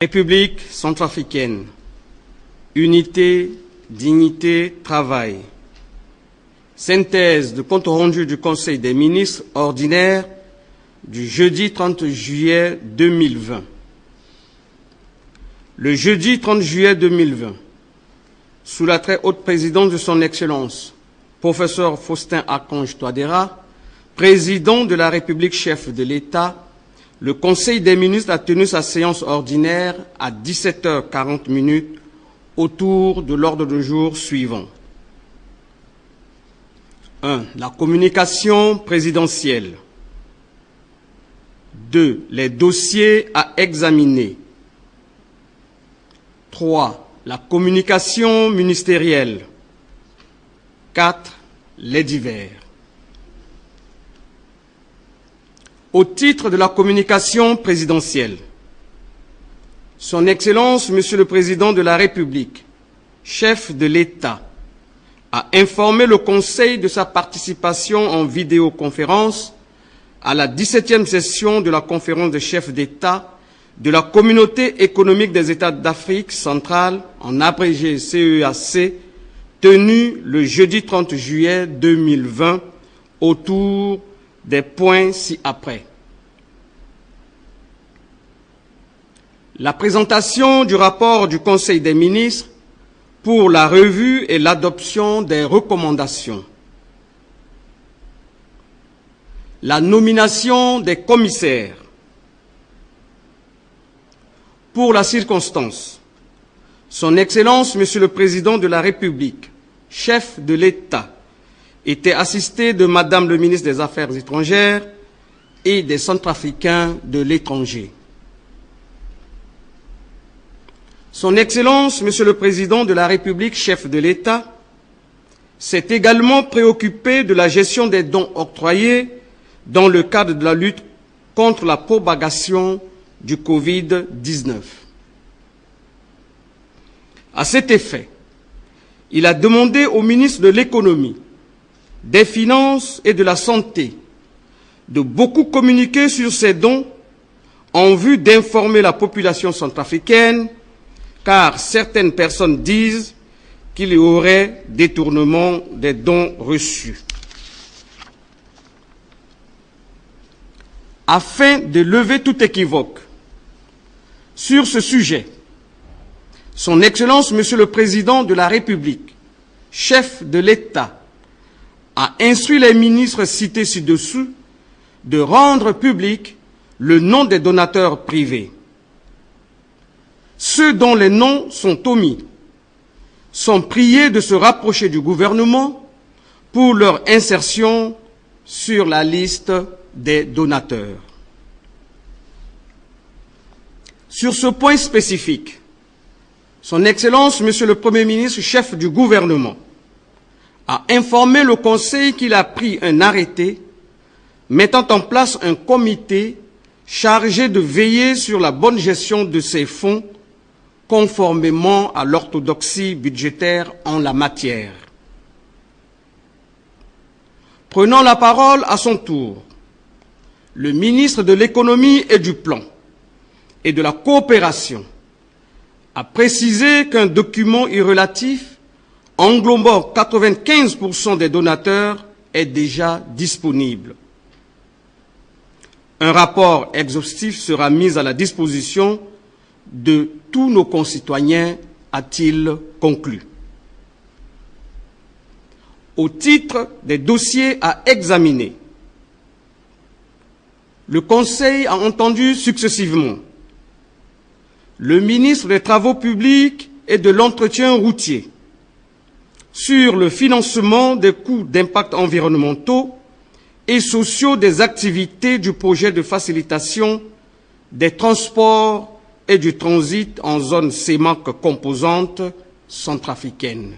République centrafricaine, unité, dignité, travail. Synthèse de compte rendu du Conseil des ministres ordinaire du jeudi 30 juillet 2020. Le jeudi 30 juillet 2020, sous la très haute présidence de son Excellence, professeur Faustin Archange Touadéra, président de la République, chef de l'État, le Conseil des ministres a tenu sa séance ordinaire à 17h40 autour de l'ordre du jour suivant. 1. La communication présidentielle. 2. Les dossiers à examiner. 3. La communication ministérielle. 4. Les divers. Au titre de la communication présidentielle, Son Excellence, Monsieur le Président de la République, chef de l'État, a informé le Conseil de sa participation en vidéoconférence à la 17e session de la conférence des chefs d'État de la Communauté économique des États d'Afrique centrale, en abrégé CEAC, tenue le jeudi 30 juillet 2020 autour des points ci-après. La présentation du rapport du Conseil des ministres pour la revue et l'adoption des recommandations. La nomination des commissaires. Pour la circonstance, Son Excellence, Monsieur le Président de la République, chef de l'État, était assisté de Madame le ministre des Affaires étrangères et des Centrafricains de l'étranger. Son Excellence, Monsieur le Président de la République, chef de l'État, s'est également préoccupé de la gestion des dons octroyés dans le cadre de la lutte contre la propagation du Covid-19. À cet effet, il a demandé au ministre de l'Économie, des Finances et de la Santé de beaucoup communiquer sur ces dons en vue d'informer la population centrafricaine, car certaines personnes disent qu'il y aurait détournement des dons reçus. Afin de lever tout équivoque sur ce sujet, Son Excellence, Monsieur le Président de la République, chef de l'État, a instruit les ministres cités ci-dessous de rendre public le nom des donateurs privés. Ceux dont les noms sont omis sont priés de se rapprocher du gouvernement pour leur insertion sur la liste des donateurs. Sur ce point spécifique, Son Excellence, Monsieur le Premier ministre, chef du gouvernement, a informé le Conseil qu'il a pris un arrêté mettant en place un comité chargé de veiller sur la bonne gestion de ces fonds conformément à l'orthodoxie budgétaire en la matière. Prenant la parole à son tour, le ministre de l'Économie et du Plan et de la Coopération a précisé qu'un document relatif englobant 95% des donateurs est déjà disponible. Un rapport exhaustif sera mis à la disposition de tous nos concitoyens, a-t-il conclu. Au titre des dossiers à examiner, le Conseil a entendu successivement le ministre des Travaux publics et de l'Entretien routier sur le financement des coûts d'impact environnementaux et sociaux des activités du projet de facilitation des transports et du transit en zone CEMAC composante centrafricaine.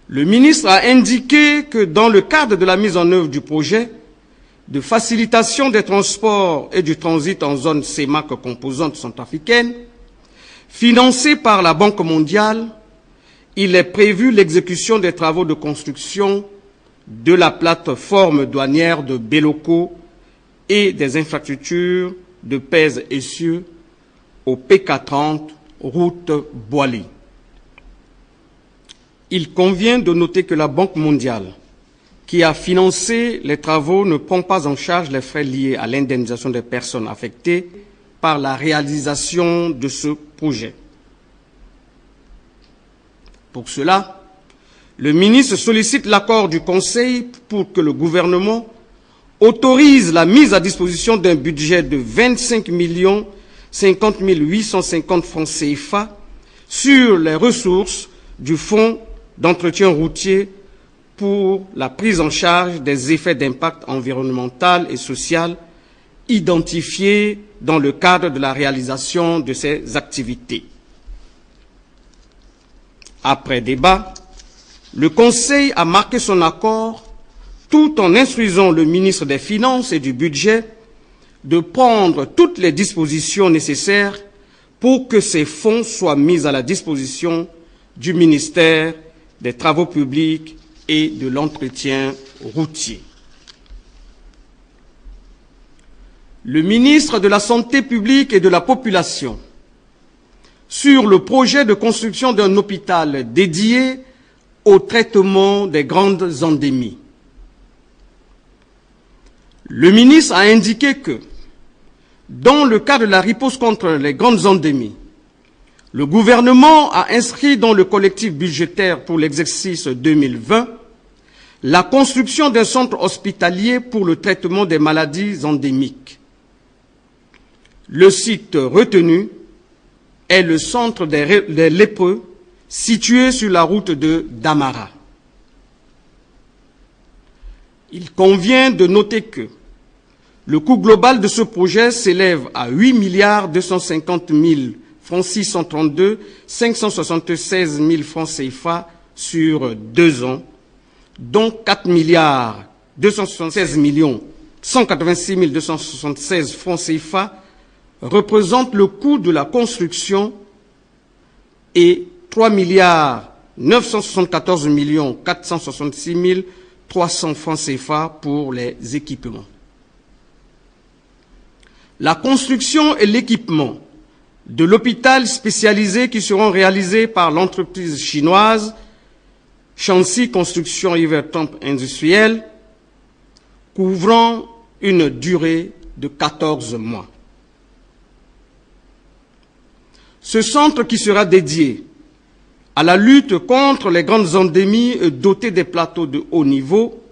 Le ministre a indiqué que dans le cadre de la mise en œuvre du projet de facilitation des transports et du transit en zone CEMAC composante centrafricaine, financé par la Banque mondiale, il est prévu l'exécution des travaux de construction de la plateforme douanière de Béloko et des infrastructures de Pèze-Essieux au PK30, route Boilly. Il convient de noter que la Banque mondiale, qui a financé les travaux, ne prend pas en charge les frais liés à l'indemnisation des personnes affectées par la réalisation de ce projet. Pour cela, le ministre sollicite l'accord du Conseil pour que le gouvernement autorise la mise à disposition d'un budget de 25 50 850 francs CFA sur les ressources du Fonds d'entretien routier pour la prise en charge des effets d'impact environnemental et social identifiés dans le cadre de la réalisation de ces activités. Après débat, le Conseil a marqué son accord tout en instruisant le ministre des Finances et du Budget de prendre toutes les dispositions nécessaires pour que ces fonds soient mis à la disposition du ministère des Travaux publics et de l'entretien routier. Le ministre de la Santé publique et de la Population, sur le projet de construction d'un hôpital dédié au traitement des grandes endémies. Le ministre a indiqué que, dans le cadre de la riposte contre les grandes endémies, le gouvernement a inscrit dans le collectif budgétaire pour l'exercice 2020 la construction d'un centre hospitalier pour le traitement des maladies endémiques. Le site retenu est le centre des lépreux situé sur la route de Damara. Il convient de noter que le coût global de ce projet s'élève à 8 250 000 francs 632 576 000 francs CFA sur 2 ans, dont 4 276 186 276 francs CFA représente le coût de la construction et 3 974 466 300 francs CFA pour les équipements. La construction et l'équipement de l'hôpital spécialisé qui seront réalisés par l'entreprise chinoise Shanxi Construction Evertomp Industriel, couvrant une durée de 14 mois. Ce centre qui sera dédié à la lutte contre les grandes endémies et doté des plateaux de haut niveau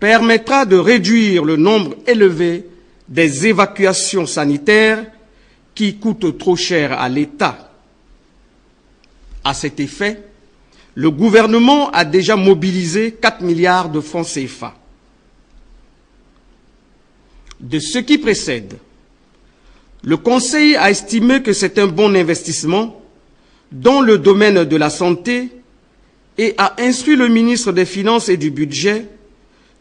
permettra de réduire le nombre élevé des évacuations sanitaires qui coûtent trop cher à l'État. À cet effet, le gouvernement a déjà mobilisé 4 milliards de francs CFA. De ce qui précède, le Conseil a estimé que c'est un bon investissement dans le domaine de la santé et a instruit le ministre des Finances et du Budget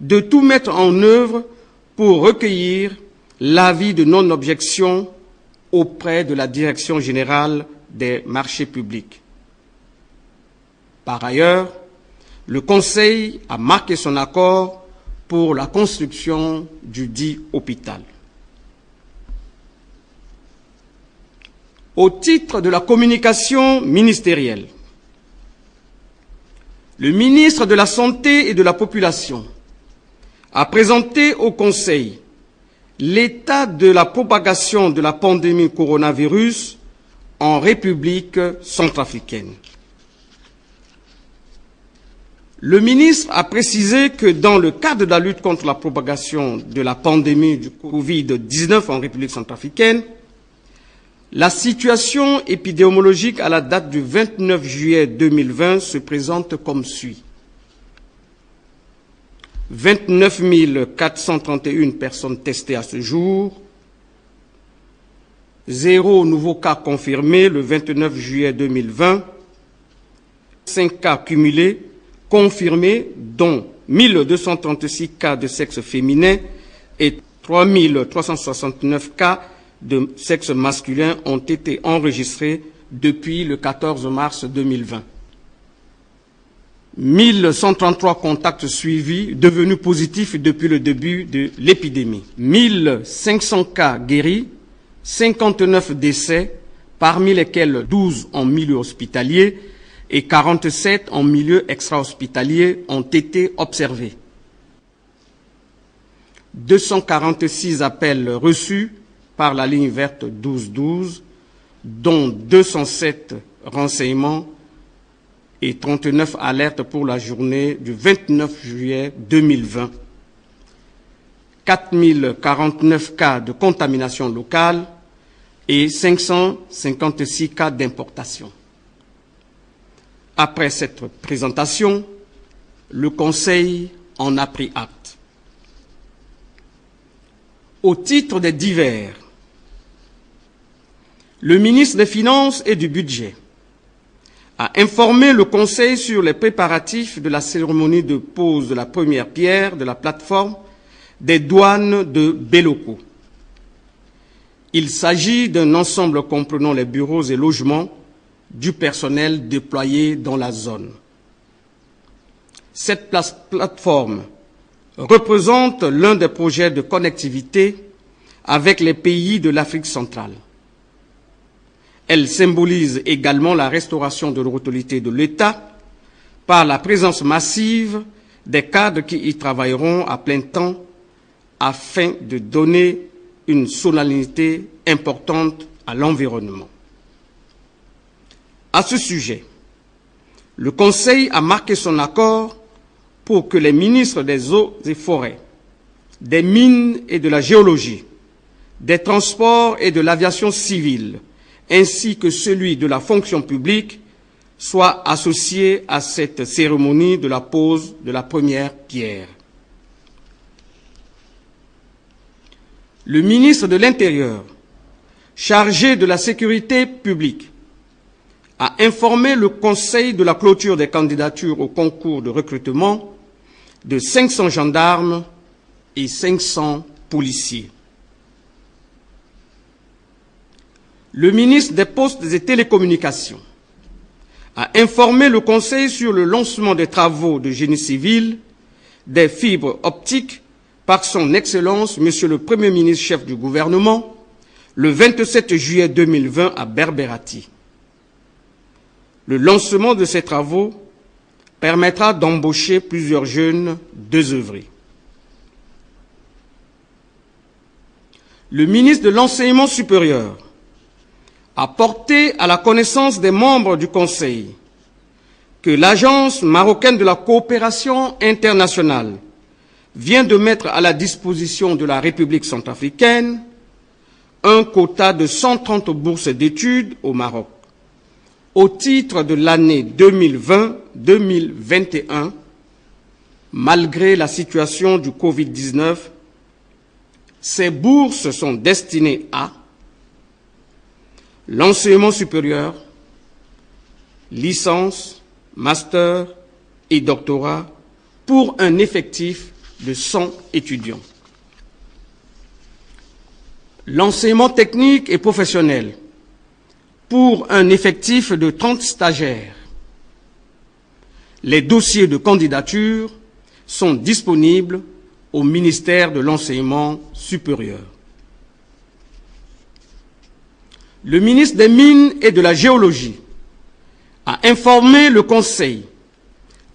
de tout mettre en œuvre pour recueillir l'avis de non-objection auprès de la Direction générale des marchés publics. Par ailleurs, le Conseil a marqué son accord pour la construction du dit hôpital. Au titre de la communication ministérielle, le ministre de la Santé et de la Population a présenté au Conseil l'état de la propagation de la pandémie coronavirus en République centrafricaine. Le ministre a précisé que dans le cadre de la lutte contre la propagation de la pandémie du Covid-19 en République centrafricaine, la situation épidémiologique à la date du 29 juillet 2020 se présente comme suit. 29 431 personnes testées à ce jour, 0 nouveaux cas confirmés le 29 juillet 2020, 5 cas cumulés confirmés, dont 1236 cas de sexe féminin et 3369 cas de sexe masculin ont été enregistrés depuis le 14 mars 2020. 1133 contacts suivis devenus positifs depuis le début de l'épidémie. 1500 cas guéris, 59 décès, parmi lesquels 12 en milieu hospitalier et 47 en milieu extra-hospitalier ont été observés. 246 appels reçus par la ligne verte 1212, dont 207 renseignements et 39 alertes pour la journée du 29 juillet 2020. 4049 cas de contamination locale et 556 cas d'importation. Après cette présentation, le Conseil en a pris acte. Au titre des divers, le ministre des Finances et du Budget a informé le Conseil sur les préparatifs de la cérémonie de pose de la première pierre de la plateforme des douanes de Béloko. Il s'agit d'un ensemble comprenant les bureaux et logements du personnel déployé dans la zone. Cette plateforme représente l'un des projets de connectivité avec les pays de l'Afrique centrale. Elle symbolise également la restauration de l'autorité de l'État par la présence massive des cadres qui y travailleront à plein temps afin de donner une solennité importante à l'environnement. À ce sujet, le Conseil a marqué son accord pour que les ministres des Eaux et Forêts, des Mines et de la Géologie, des Transports et de l'Aviation civile, ainsi que celui de la fonction publique, soient associés à cette cérémonie de la pose de la première pierre. Le ministre de l'Intérieur, chargé de la sécurité publique, a informé le Conseil de la clôture des candidatures au concours de recrutement de 500 gendarmes et 500 policiers. Le ministre des Postes et Télécommunications a informé le Conseil sur le lancement des travaux de génie civil des fibres optiques par son Excellence, Monsieur le Premier ministre chef du gouvernement, le 27 juillet 2020 à Berbérati. Le lancement de ces travaux permettra d'embaucher plusieurs jeunes désœuvrés. Le ministre de l'Enseignement supérieur a porté à la connaissance des membres du Conseil que l'Agence marocaine de la coopération internationale vient de mettre à la disposition de la République centrafricaine un quota de 130 bourses d'études au Maroc au titre de l'année 2020-2021, malgré la situation du Covid-19. Ces bourses sont destinées à l'enseignement supérieur, licence, master et doctorat pour un effectif de 100 étudiants. L'enseignement technique et professionnel pour un effectif de 30 stagiaires. Les dossiers de candidature sont disponibles au ministère de l'Enseignement supérieur. Le ministre des Mines et de la Géologie a informé le Conseil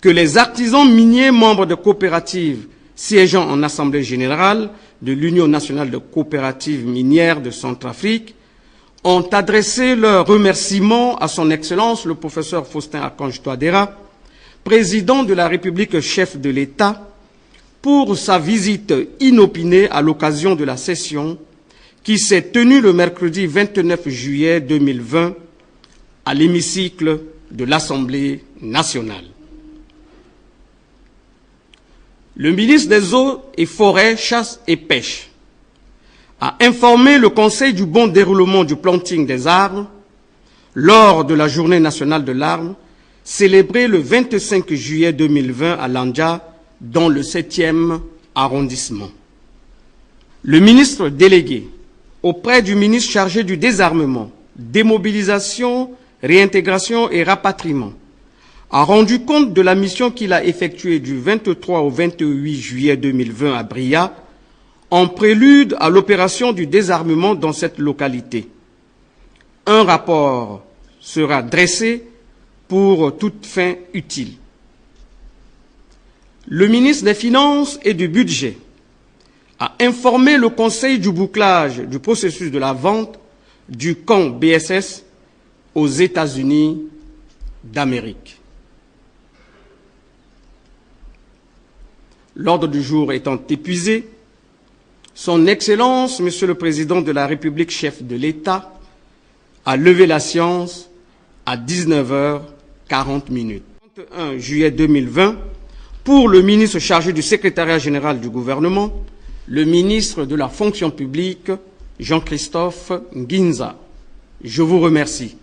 que les artisans miniers membres de coopératives siégeant en Assemblée générale de l'Union nationale de coopératives minières de Centrafrique ont adressé leurs remerciements à son Excellence le professeur Faustin Archange Touadéra, président de la République chef de l'État, pour sa visite inopinée à l'occasion de la session qui s'est tenue le mercredi 29 juillet 2020 à l'hémicycle de l'Assemblée nationale. Le ministre des Eaux et Forêts, Chasse et Pêche a informé le Conseil du bon déroulement du planting des arbres lors de la Journée nationale de l'arbre, célébrée le 25 juillet 2020 à Landja, dans le 7e arrondissement. Le ministre délégué auprès du ministre chargé du désarmement, démobilisation, réintégration et rapatriement a rendu compte de la mission qu'il a effectuée du 23 au 28 juillet 2020 à Bria, en prélude à l'opération du désarmement dans cette localité. Un rapport sera dressé pour toute fin utile. Le ministre des Finances et du Budget a informé le Conseil du bouclage du processus de la vente du camp BSS aux États-Unis d'Amérique. L'ordre du jour étant épuisé, Son Excellence, Monsieur le Président de la République, chef de l'État, a levé la séance à 19h40. 21 juillet 2020, pour le ministre chargé du secrétariat général du gouvernement, le ministre de la fonction publique, Jean-Christophe Nginza. Je vous remercie.